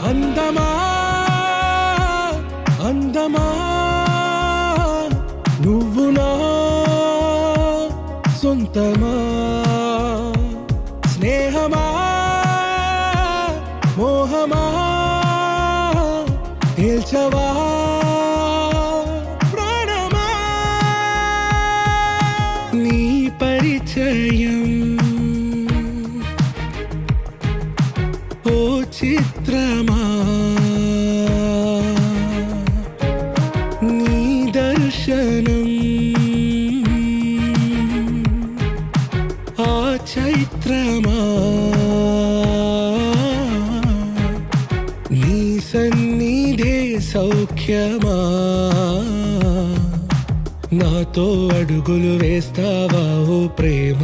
అందమా అందమా నువ్వు నా సొంతమా స్నేహమా మోహమా తేల్చవా ప్రాణమా నీ పరిచయం ఓ చిత్రమా నీ దర్శనం ఆ చైత్రమా నీ సన్నిధే సౌఖ్యమా నాతో అడుగులు వేస్తావా ఓ ప్రేమ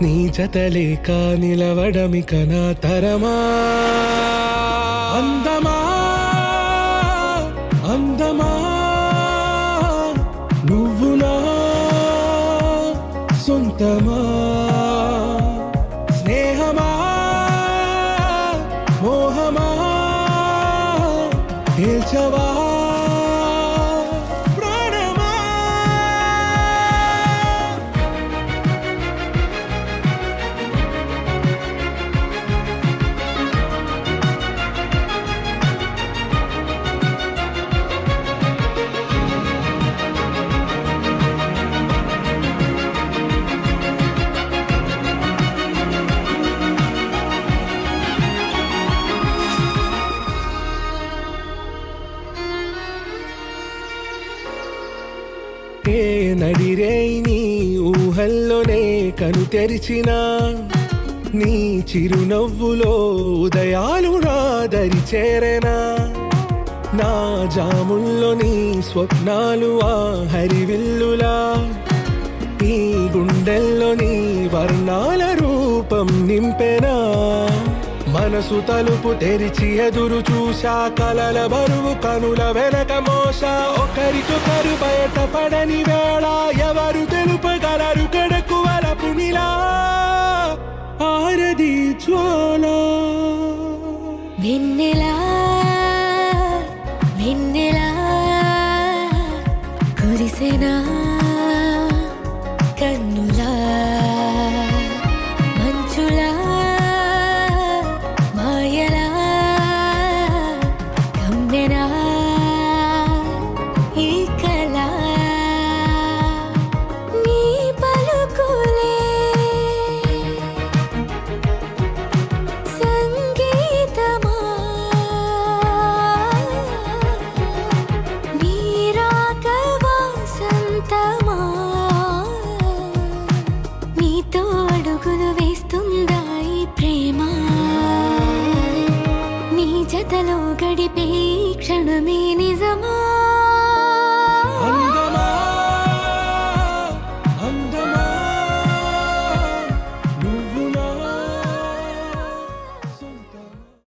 నీ జతలేక నిలవడమిక నా తరమా అందమా అందమా నువ్వు నా సొంతమా స్నేహమా మోహమా తేల్చవా ప్రాణమా ఏ నడిరే నీ ఊహల్లోనే కను తెరిచిన నీ చిరునవ్వులో ఉదయాలు నా దరి చేరెనా నా జాముల్లో నీ స్వప్నాలు ఆ హరివిల్లులా ఈ గుండెల్లో నీ వర్ణాల రూపం నింపెనా మనసు తలుపు తెరిచి ఎదురు చూసా కలల బరువు కనుల వెనక మోసా ఒకరికొకరు బయట పడని వేళ ఎవరు తెలుపగలరు గడకు వలపు నిలా ఆరది జ్వాల వెన్నెలా వెన్నెలా కురిసెనా కన్నులా మంచులా మాయలా కమ్మెనా ఈ కళ నీ పలుకులే సంగీతమా నీ రాక వాసంతమా నీతో అడుగులు వేస్తుందా ఈ ప్రేమ నీ జతలో గడిపే క్షణమే నిజమా